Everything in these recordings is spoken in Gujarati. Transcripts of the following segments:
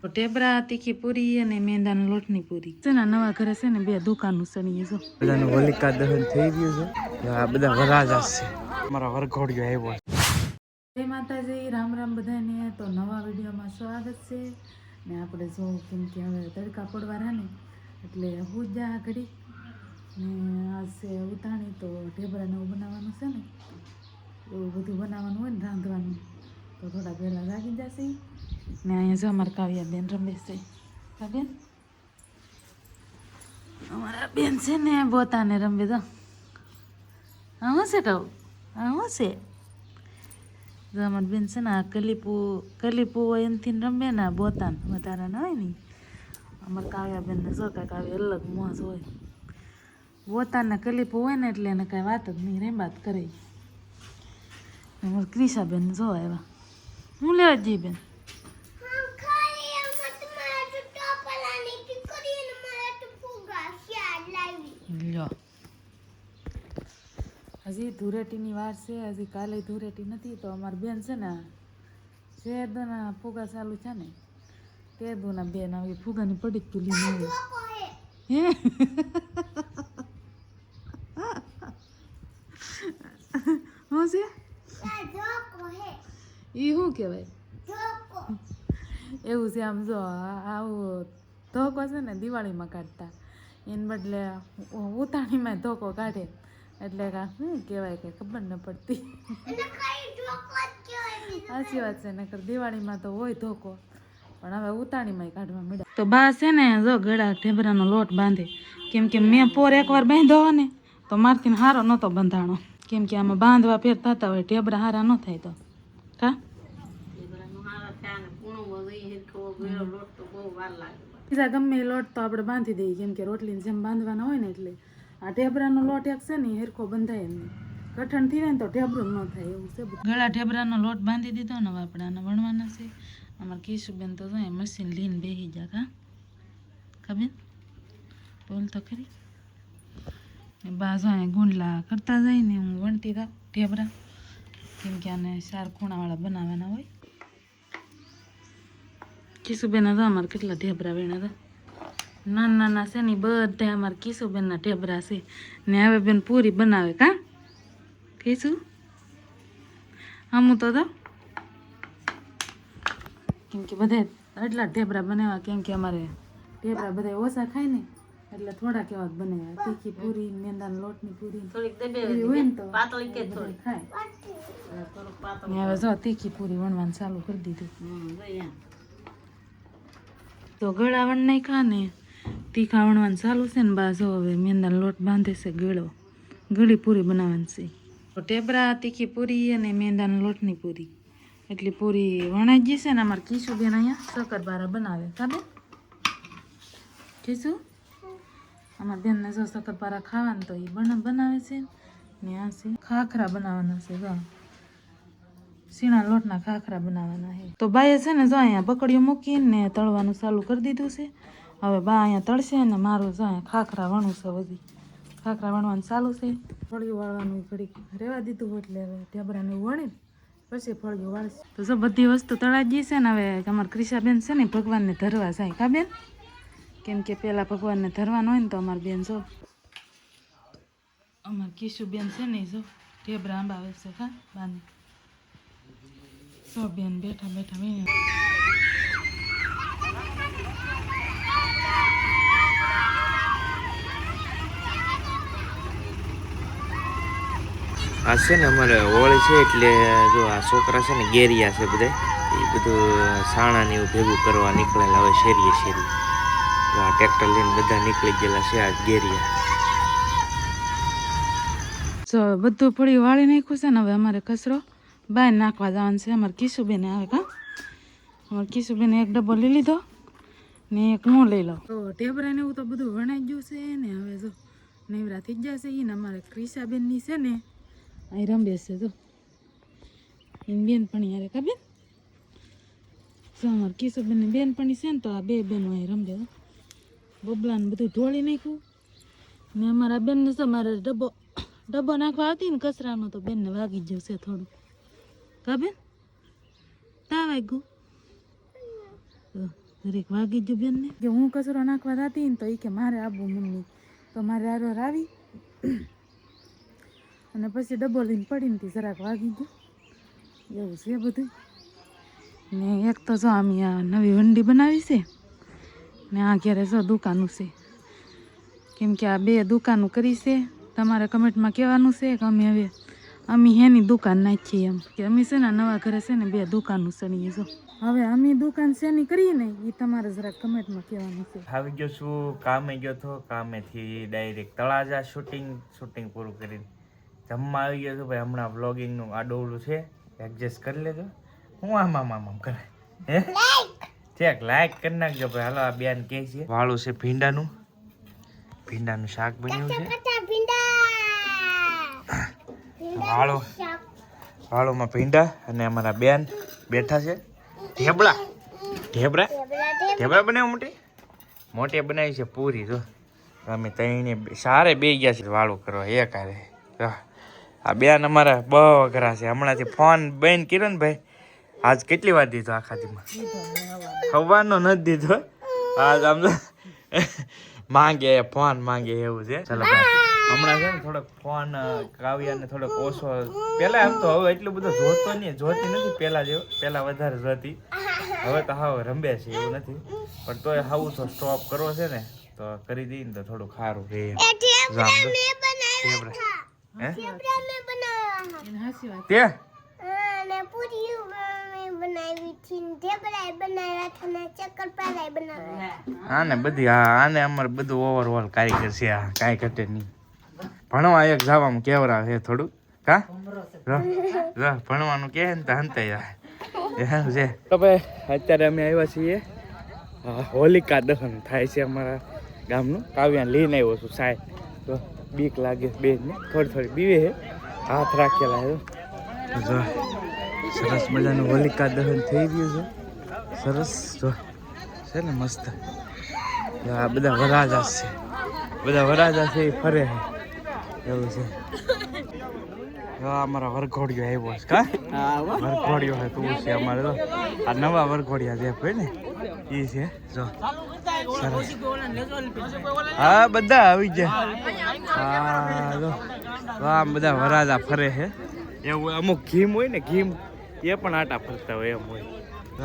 ટેબરા તીખી પૂરી અને મેંદાના લોટની પૂરી છે ને નવા ઘરે છે ને બે દુકાન સણી જો બધાનું હોલિકા દહન થઈ ગયું છે આ બધા વરાજા છે મારા વરઘોડિયો આવ્યો જય માતાજી રામ રામ બધાને તો નવા વિડીયોમાં સ્વાગત છે ને આપણે જો કેમ કે હવે તડકા પડવા રહ્યા ને એટલે હુજા ઘડી ને આ છે ઉતાણી તો ઢેબરાને એવું બનાવવાનું છે ને એવું બધું બનાવવાનું હોય ને રાંધવાનું તો થોડા પહેલાં લાગી જશે ને અહીંયા જો અમારા કાવ્યાબેન રમે છે બેન અમારા બેન છે ને પોતાને રમે તો હા હું છે કહું હા હું છે જો અમારી બેન છે ને આ કલીપુ હોય એનથી રમે ને બોતાન વધારે ના હોય ને અમારા કાવ્યાબેનને જો કાંઈક આવી અલગ મોજ હોય બોતાને કલીપુ હોય ને એટલે એને કાંઈ વાત જ નહીં રેમ વાત કરે અમારા ક્રિશાબેન જો આવ્યા હું લેવા જઈ બેન લ્યો હજી ધૂળેટીની વાર છે હજી કાલે ધૂળેટી નથી તો અમારી બેન છે ને શેરદના ફુગા ચાલુ છે ને તે દોના બેન આવી ફુગાની પડી જ તુલી નહીં હે હું છે એ શું કહેવાય એવું છે આમ જો આવું ધોકો છે ને દિવાળીમાં કાઢતા એને બદલે ઉતાણીમાં ધોકો કાઢે એટલે શું કહેવાય કે ખબર ન પડતી સાચી વાત છે નકર દિવાળીમાં તો હોય ધોકો પણ હવે ઉતાણીમાં કાઢવા મળ્યા તો બા છે ને જો ગળા ઢેબરાનો લોટ બાંધે કેમ કે મેં પોર એકવાર બાંધ્યો ને તો મારથી હારો નહોતો બંધાણો કેમ કે આમાં બાંધવા ફેર થતા હોય ઢેબરા હારા ન થાય તો કા બીજા ગમે લોટ તો આપણે બાંધી દઈએ કેમ કે રોટલીને જેમ બાંધવાના હોય ને એટલે આ ઢેબરાનો લોટ એક છે ને હેરખો બંધાય એમ કઠણ થઈ જાય ને તો ઢેબરું ન થાય એવું છે ગળા ઢેબરાનો લોટ બાંધી દીધો ને હવે આપણે આને વણવાના છે અમારે કિશુબેન તો જો મશીન લઈને બેસી જા કા ખબર બોલ તો ખરી બા જો ગુંડલા કરતા જાય ને હું વણતી થાવ ઢેબરા કેમ કે આને 4 ખૂણાવાળા બનાવવાના હોય કિશુબેન તો અમારે કેટલા ઢેબરા વેણા હતા નાના નાના છે ને બધા અમારે કિશુબેનના ઢેબરા છે ને હવે બેન પૂરી બનાવે કા કહીશું હમું તો કેમ કે બધા એટલા ઢેબરા બનાવ્યા કેમ કે અમારે ઢેબરા બધા ઓછા ખાય ને એટલે થોડાક એવા બનાવ્યા તીખી પૂરી મેંદાના લોટની પૂરી હોય ને તો પાતળી કે થોડી ખાય ને હવે જો તીખી પૂરી વણવાનું ચાલુ કરી દીધું તો ગળા વણ નાખ્યા ને તીખા વણવાનું ચાલુ છે ને બા જો હવે મેંદાનો લોટ બાંધે છે ગળી પૂરી બનાવવાની છે તો ઢેબરા તીખી પૂરી અને મેંદાના લોટની પૂરી એટલી પૂરી વણાઈ ગઈ છે ને અમારે કિશુબેન અહીંયા શક્કરપારા બનાવે કાબે કીશું અમારા બેનને જો શક્કરપારા ખાવાનું તો એ બનાવે છે ને આ છે ખાખરા બનાવવાના છે જો સીણા લોટના ખાખરા બનાવવાના છે તો બાએ છે ને જો અહીંયા બકડીઓ મૂકીને તળવાનું ચાલુ કરી દીધું છે હવે બા અહીંયા તળશે ને મારું જો અહીંયા ખાખરા વણું છે બધી ખાખરા વણવાનું ચાલુ છે ફળિયું વાળવાનું ઘડીક રહેવા દીધું એટલે હવે ઢેબરાને વળીને પછી ફળિયું વાળશે તો જો બધી વસ્તુ તળાઈ ગઈ છે ને હવે અમારા ક્રિશાબેન છે ને ભગવાનને ધરવા જાય કા બેન કેમ કે પેલા ભગવાનને ધરવાનું હોય ને તો અમારી બેન જો અમારા કિશુબેન છે ને જો ઢેબરા આંબાવે છે કા બાંધ સો બેન બેઠા બેઠા મેં આ છે ને અમારે હોળી છે એટલે જો આ છોકરા છે ને ગેરિયા છે બધા એ બધું સાણા ને એવું ભેગું કરવા નીકળેલા હવે શેરીએ આ ટ્રેક્ટર લઈને બધા નીકળી ગયેલા છે આ ગેરિયા જો બધું ફળી વાળી નાખ્યું છે ને હવે અમારે કચરો બહાર નાખવા જવાનું છે અમારે કિશુબેને આવે કા અમારે કિશુબેને એક ડબ્બો લઈ લીધો ને એક હું લઈ લઉં તો ઢેબરા ને એવું તો બધું વણાઈ ગયું છે ને હવે જો નવરા થઈ જશે ને અમારે ક્રિશાબેનની છે ને અહીં રમે છે જો એની બેનપણી યારે કા બેન જો અમારે કિશુબેનની બેનપણી છે ને તો આ બે બેનો અહીં રમે બબલાને બધું ઢોળી નાખ્યું ને અમારા બેનને તો મારે ડબ્બો નાખવા આવતી ને કચરાનો તો બેનને વાગી ગયું છે થોડું કબે તા વાગ્યું દરેક વાગી ગયું બેન ને કે હું કચરો નાખવા જતી ને તો એ કે મારે આબુ મમ્મી તો મારે આરો આવી અને પછી ડબ્બો લઈને પડીને તે જરાક વાગી ગયું એવું છે બધું ને એક તો જો અમે આ નવી વંડી બનાવી છે ને આ ઘેરે જો દુકાનું છે કેમ કે આ 2 દુકાનો કરી છે તમારે કમેન્ટમાં કહેવાનું છે કે અમે હેની દુકાન નાખીએ એમ કે અમે છે ને નવા ઘરે છે ને 2 દુકાનો સણીએ જો હવે અમે દુકાન શેની કરીએ ને એ તમારે જરા કમેન્ટમાં કહેવાનું છે આવી ગયો છું કામે ગયો તો કામેથી ડાયરેક્ટ તળાજા શૂટિંગ પૂરું કરીને જમવા આવી ગયો છું ભાઈ હમણાં વ્લોગિંગનું આ ડોલું છે એડજસ્ટ કરી લેજો હું આમ કરે હે ચેક લાઈક કરી નાખજો ભાઈ હાલો આ બેન કહે છે વાળું છે ભીંડાનું શાક બન્યું છે વાળોમાં ભીંડા અને અમારા બેન બેઠા છે ઢેબરા બનાવી મોટી બનાવી છે પૂરી તો અમે તઈને સારે બે ગયા છે વાળું કરવા એક આરે આ બેન અમારા બહુ અઘરા છે હમણાંથી ફોન બેન કર્યો ને ભાઈ આજ કેટલી વાર દીધો આખા દીમાં ખવાનો નથી દીધો આજ આમ ફોન માંગે એવું છે ચાલો ભાઈ હમણાં છે ને થોડોક ફોન કાવ્યાને થોડોક ઓછો પેલા આમ તો હવે એટલું બધું જોતી નથી પેલા વધારે જોતી હવે તો હાવ રંબે છે એવું નથી પણ તોય હાવું તો સ્ટોપ કરવો છે ને તો કરી દઈએ ને તો થોડું ખારું રહે આને બધી આને અમારે બધું ઓવરઓલ કારીગર છે આ કાંઈ ઘટે નહીં ભણવા એક જવામાં કેવરા છે થોડું કા ભણવાનું કે ને તો હંતાઈ જાય છે તો ભાઈ અત્યારે અમે આવ્યા છીએ હોલિકા દહન થાય છે અમારા ગામનું કાવ્યાને લઈને આવ્યો છું સાહેબ તો બીક લાગે બેનને થોડી બીવે છે હાથ રાખેલા છે જો સરસ મજાનું હોલિકા દહન થઈ ગયું છે સરસ જો છે ને મસ્ત આ બધા વરાજા છે એ ફરે છે એવું છે અમારા વરઘોડિયો આવ્યો છે કા વરઘોડિયો છે તું છે અમારે તો આ નવા વરઘોડિયા જે હોય ને એ છે જો સરસ હા બધા આવી ગયા જો આમ બધા વરાજા ફરે છે એવું અમુક ઘીમ હોય ને ઘીમ એ પણ આટા ફરતા હોય એમ હોય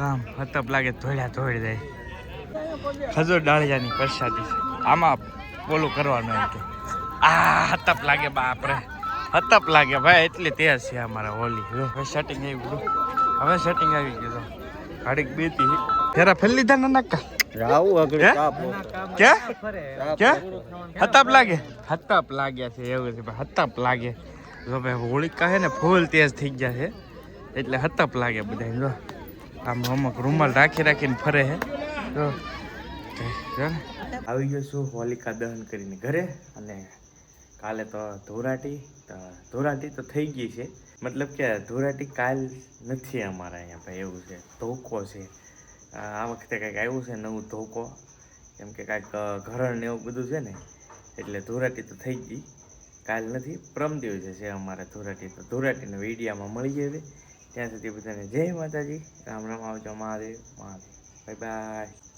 આમ હતપ લાગે ધોળ્યા જાય ખજૂર ડાળિયાની પ્રસાદી છે આમાં બોલું કરવાનું એમ કે આ હતપ લાગે બાપરે હતપ લાગે ભાઈ એટલે તે છે અમારા હોલી હવે સેટિંગ આવી ગયું ઘડીક બેતી ફેરા ફેર લીધા ના નાકા હતપ લાગે છે એવું છે હતપ લાગે જો ભાઈ હોળિકા છે ને ફૂલ તેજ થઈ ગયા છે એટલે હતપ લાગે બધા જો આમ અમુક રૂમાલ રાખીને ફરે છે જો આવી ગયો છું હોલિકા દહન કરીને ઘરે અને કાલે તો ધોરાટી તો થઈ ગઈ છે મતલબ કે ધોરાટી કાલ નથી અમારા અહીંયા ભાઈ એવું છે ધોકો છે આ વખતે કંઈક આવ્યું છે નવું ધોકો કેમ કે કાંઈક ઘરણ ને એવું બધું છે ને એટલે ધોરાટી તો થઈ ગઈ કાલ નથી પ્રમ દિવસે છે અમારે ધોરાટી તો ધોરાટીના વિડીયામાં મળી જાય ત્યાં સુધી બધાને જય માતાજી રામ આવજો મહાદેવ બાય બાય